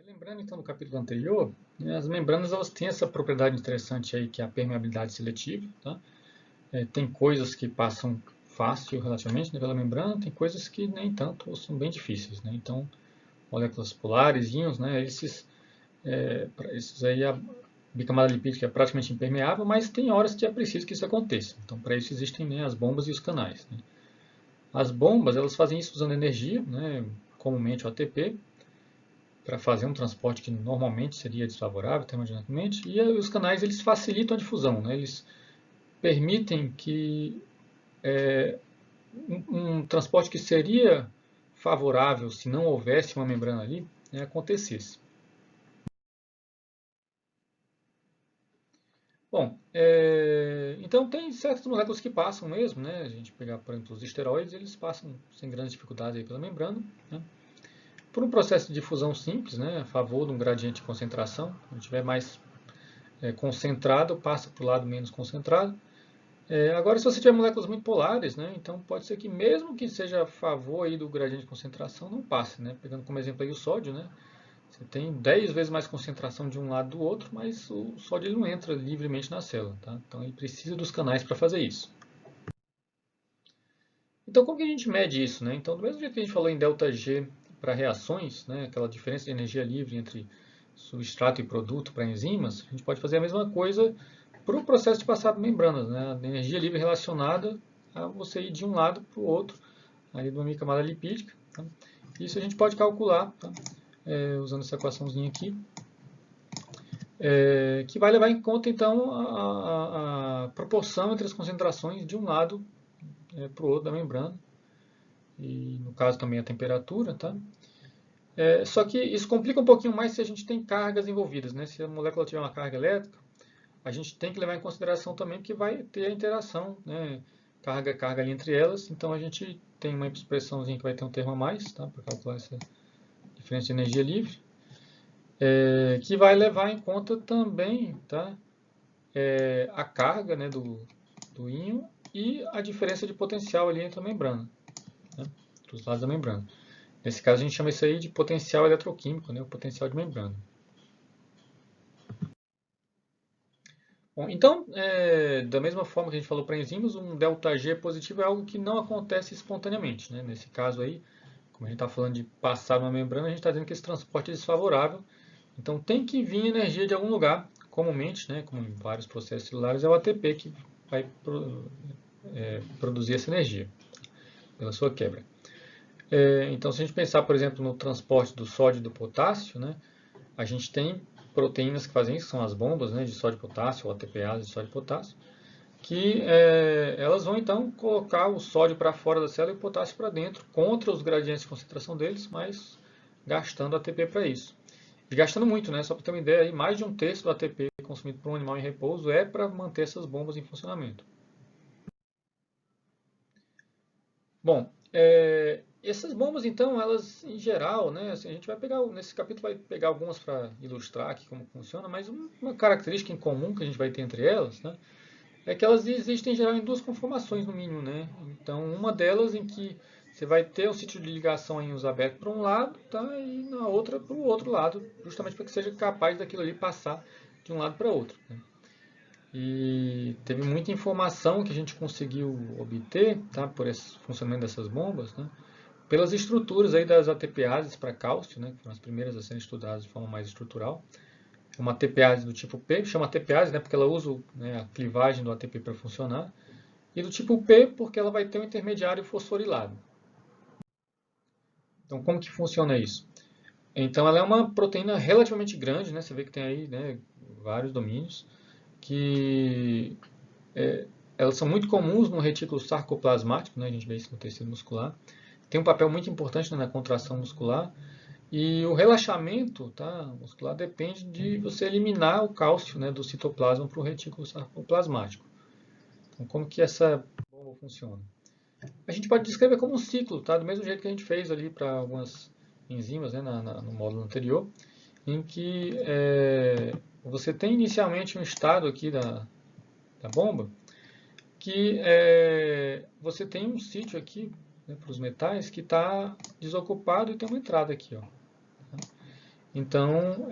Lembrando então no capítulo anterior, né, as membranas elas têm essa propriedade interessante aí que é a permeabilidade seletiva. Tá? Tem coisas que passam fácil relativamente, né, pela membrana, tem coisas que nem tanto ou são bem difíceis. Né? Então, moléculas polares, íons, né, esses aí a bicamada lipídica é praticamente impermeável, mas tem horas que é preciso que isso aconteça. Então, para isso existem, né, as bombas e os canais. Né? As bombas elas fazem isso usando energia, né, comumente o ATP, para fazer um transporte que normalmente seria desfavorável termodinamicamente, e os canais eles facilitam a difusão, né? Eles permitem que um transporte que seria favorável se não houvesse uma membrana ali, né, acontecesse. Bom, então tem certas moléculas que passam mesmo, né? A gente pegar, por exemplo, os esteroides, eles passam sem grandes dificuldades aí pela membrana, né? Por um processo de difusão simples, né, a favor de um gradiente de concentração, se tiver mais concentrado, passa para o lado menos concentrado. Agora, se você tiver moléculas muito polares, né, então pode ser que mesmo que seja a favor aí do gradiente de concentração, não passe. Né? Pegando como exemplo aí o sódio, né, você tem 10 vezes mais concentração de um lado do outro, mas o sódio ele não entra livremente na célula. Tá? Então ele precisa dos canais para fazer isso. Então como que a gente mede isso? Né? Então do mesmo jeito que a gente falou em ΔG para reações, né, aquela diferença de energia livre entre substrato e produto para enzimas, a gente pode fazer a mesma coisa para o processo de passar por membranas, né? A energia livre relacionada a você ir de um lado para o outro, aí de uma camada lipídica. Tá? Isso a gente pode calcular, tá? Usando essa equaçãozinha aqui, que vai levar em conta então a proporção entre as concentrações de um lado para o outro da membrana, e no caso também a temperatura. Tá? Só que isso complica um pouquinho mais se a gente tem cargas envolvidas. Né? Se a molécula tiver uma carga elétrica, a gente tem que levar em consideração também que vai ter a interação, né? Carga ali entre elas. Então a gente tem uma expressãozinha que vai ter um termo a mais, tá? Para calcular essa diferença de energia livre, que vai levar em conta também, tá? A carga, né, do íon e a diferença de potencial ali entre a membrana, né? Entre os lados da membrana. Nesse caso a gente chama isso aí de potencial eletroquímico, né? O potencial de membrana. Bom, então, da mesma forma que a gente falou para enzimas, um ΔG positivo é algo que não acontece espontaneamente. Né? Nesse caso aí, como a gente está falando de passar uma membrana, a gente está dizendo que esse transporte é desfavorável. Então tem que vir energia de algum lugar. Comumente, né, como em vários processos celulares, é o ATP que vai produzir essa energia pela sua quebra. Então se a gente pensar, por exemplo, no transporte do sódio e do potássio, né, a gente tem proteínas que fazem isso, que são as bombas, né, de sódio e potássio, ou ATPase de sódio e potássio, que elas vão então colocar o sódio para fora da célula e o potássio para dentro, contra os gradientes de concentração deles, mas gastando ATP para isso. E gastando muito, né? Só para ter uma ideia, aí, mais de um terço do ATP consumido por um animal em repouso é para manter essas bombas em funcionamento. Bom, essas bombas, então, elas em geral, né, assim, a gente vai pegar, nesse capítulo vai pegar algumas para ilustrar aqui como funciona, mas uma característica em comum que a gente vai ter entre elas, né, é que elas existem em geral em duas conformações no mínimo, né? Então, uma delas em que você vai ter um sítio de ligação em uso aberto para um lado, tá? E na outra para o outro lado, justamente para que seja capaz daquilo ali passar de um lado para outro. Né? E teve muita informação que a gente conseguiu obter, tá? Por esse funcionamento dessas bombas, né? Pelas estruturas aí das ATPases para cálcio, né? Que foram as primeiras a serem estudadas de forma mais estrutural. Uma ATPase do tipo P, chama ATPase, né, porque ela usa, né, a clivagem do ATP para funcionar, e do tipo P porque ela vai ter um intermediário fosforilado. Então, como que funciona isso? Então, ela é uma proteína relativamente grande, né, você vê que tem aí, né, vários domínios, que elas são muito comuns no retículo sarcoplasmático, né, a gente vê isso no tecido muscular, tem um papel muito importante, né, na contração muscular. E o relaxamento, tá, muscular depende de você eliminar o cálcio, né, do citoplasma para o retículo sarcoplasmático. Então, como que essa bomba funciona? A gente pode descrever como um ciclo, tá, do mesmo jeito que a gente fez ali para algumas enzimas, né, no módulo anterior, em que você tem inicialmente um estado aqui da bomba, que você tem um sítio aqui, né, para os metais que está desocupado e tem uma entrada aqui, ó. Então,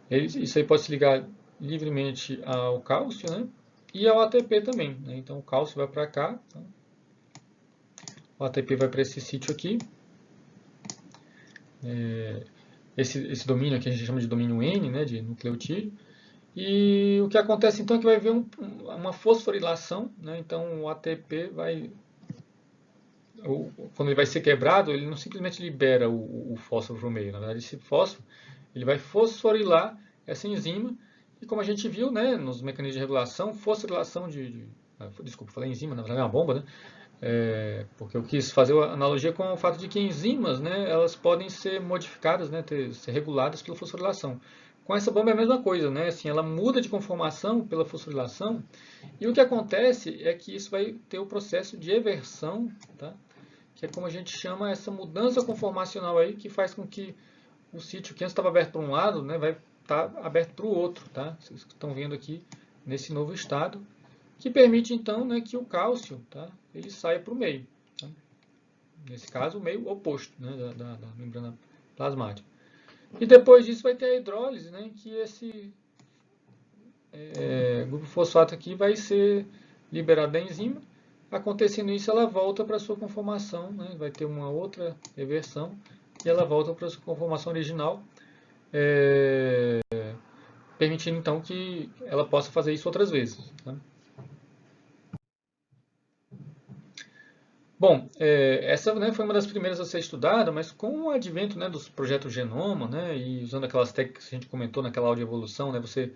isso aí pode se ligar livremente ao cálcio, né? E ao ATP também, né? Então, o cálcio vai para cá, tá? O ATP vai para esse sítio aqui. Esse domínio aqui a gente chama de domínio N, né, de nucleotídeo. E o que acontece então é que vai haver uma fosforilação, né? Então o ATP vai, quando ele vai ser quebrado, ele não simplesmente libera o fósforo para o meio. Na verdade, esse fósforo ele vai fosforilar essa enzima. E como a gente viu, né, nos mecanismos de regulação, fosforilação desculpa, falei enzima, na verdade é uma bomba, né? Porque eu quis fazer a analogia com o fato de que enzimas, né, elas podem ser modificadas, né, ser reguladas pela fosforilação. Com essa bomba é a mesma coisa, né? Assim, ela muda de conformação pela fosforilação e o que acontece é que isso vai ter o processo de eversão, tá? Que é como a gente chama essa mudança conformacional aí, que faz com que o sítio que antes estava aberto para um lado, né, vai estar aberto para o outro, tá? Vocês estão vendo aqui nesse novo estado, que permite então, né, que o cálcio, tá, ele saia para o meio. Tá? Nesse caso, o meio oposto, né, da membrana plasmática. E depois disso vai ter a hidrólise, né, que esse grupo fosfato aqui vai ser liberado da enzima. Acontecendo isso, ela volta para a sua conformação, né, vai ter uma outra reversão e ela volta para a sua conformação original, permitindo então que ela possa fazer isso outras vezes. Tá? Bom, essa, né, foi uma das primeiras a ser estudada, mas com o advento, né, dos projetos Genoma, né, e usando aquelas técnicas que a gente comentou naquela audioevolução, né, você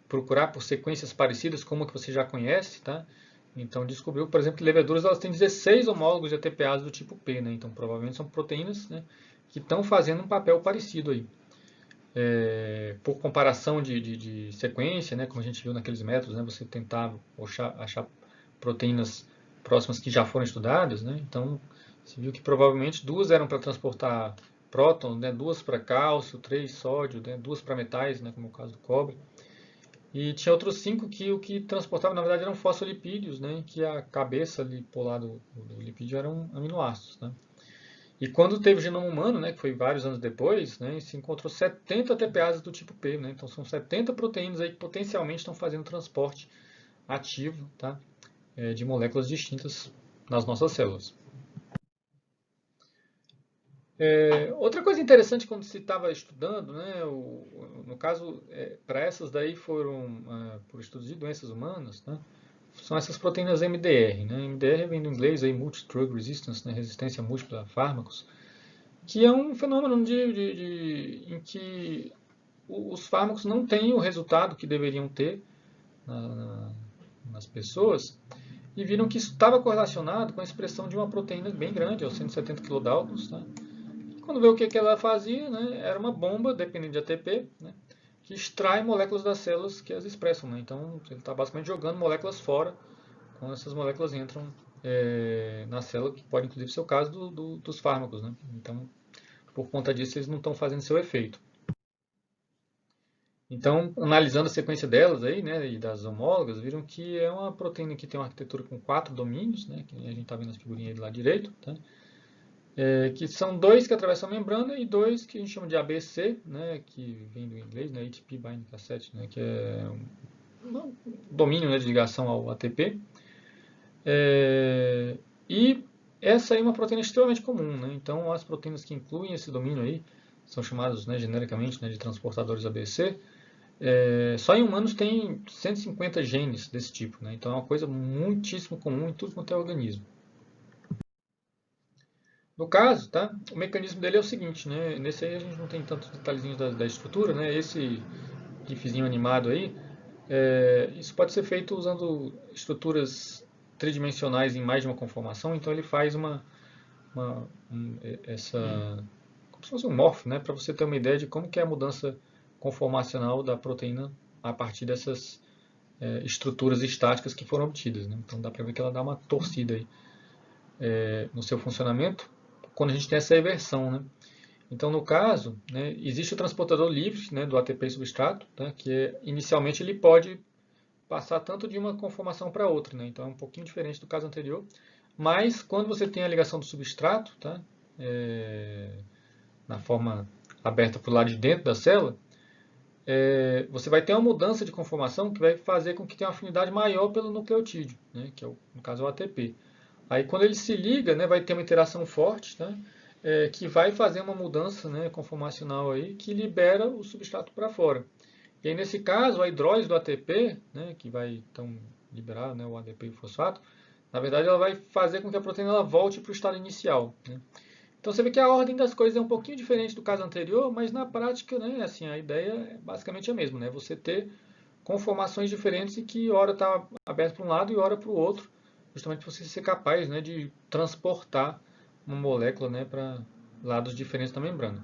procurar por sequências parecidas como a que você já conhece, tá? Então descobriu, por exemplo, que leveduras elas têm 16 homólogos de ATPase do tipo P, né? Então provavelmente são proteínas, né, que estão fazendo um papel parecido aí. Por comparação de sequência, né, como a gente viu naqueles métodos, né, você tentava achar proteínas próximas que já foram estudadas, né, então você viu que provavelmente duas eram para transportar prótons, né, duas para cálcio, três sódio, né, duas para metais, né, como é o caso do cobre, e tinha outros cinco que o que transportava na verdade eram fosfolipídios, né, que a cabeça ali polar do lipídio eram aminoácidos, né. E quando teve o genoma humano, né, que foi vários anos depois, né, se encontrou 70 TPases do tipo P, né, então são 70 proteínas aí que potencialmente estão fazendo transporte ativo, tá, de moléculas distintas nas nossas células. Outra coisa interessante quando se estava estudando, né, no caso, para essas daí foram por estudos de doenças humanas, né, são essas proteínas MDR. Né, MDR vem do inglês aí, Multi-Drug Resistance, né, resistência múltipla a fármacos, que é um fenômeno em que os fármacos não têm o resultado que deveriam ter nas pessoas e viram que isso estava correlacionado com a expressão de uma proteína bem grande, aos 170 kilodaltons. Tá? Quando vê o que ela fazia, né, era uma bomba, dependendo de ATP, né, que extrai moléculas das células que as expressam. Né? Então, ele está basicamente jogando moléculas fora, quando essas moléculas entram na célula, que pode inclusive ser o caso dos fármacos. Né? Então, por conta disso, eles não estão fazendo seu efeito. Então, analisando a sequência delas aí, né, e das homólogas, viram que é uma proteína que tem uma arquitetura com 4 domínios, né, que a gente está vendo as figurinhas aí do lado direito, tá? Que são dois que atravessam a membrana e dois que a gente chama de ABC, né, que vem do inglês, né, ATP binding cassette, né, que é um domínio, né, de ligação ao ATP. E essa aí é uma proteína extremamente comum, né? Então as proteínas que incluem esse domínio aí são chamadas, né, genericamente, né, de transportadores ABC. Só em humanos tem 150 genes desse tipo, né? Então é uma coisa muitíssimo comum em tudo quanto é organismo. No caso, tá? O mecanismo dele é o seguinte, né? Nesse aí a gente não tem tantos detalhezinhos da estrutura, né? Esse gifzinho animado aí, isso pode ser feito usando estruturas tridimensionais em mais de uma conformação, então ele faz como se fosse um morph, né? Para você ter uma ideia de como que é a mudança conformacional da proteína a partir dessas estruturas estáticas que foram obtidas. Né? Então dá para ver que ela dá uma torcida aí, no seu funcionamento quando a gente tem essa eversão. Né? Então no caso, né, existe o transportador livre, né, do ATP substrato, tá, que inicialmente ele pode passar tanto de uma conformação para outra. Né? Então é um pouquinho diferente do caso anterior. Mas quando você tem a ligação do substrato, tá, na forma aberta para o lado de dentro da célula, você vai ter uma mudança de conformação que vai fazer com que tenha uma afinidade maior pelo nucleotídeo, né, que é no caso é o ATP. Aí quando ele se liga, né, vai ter uma interação forte, tá, que vai fazer uma mudança, né, conformacional aí, que libera o substrato para fora. E aí nesse caso, a hidrólise do ATP, né, que vai então liberar, né, o ADP e o fosfato, na verdade ela vai fazer com que a proteína ela volte para o estado inicial, né. Então você vê que a ordem das coisas é um pouquinho diferente do caso anterior, mas na prática, né, assim, a ideia é basicamente a mesma, né? Você ter conformações diferentes e que hora está aberto para um lado e hora para o outro, justamente para você ser capaz, né, de transportar uma molécula, né, para lados diferentes da membrana.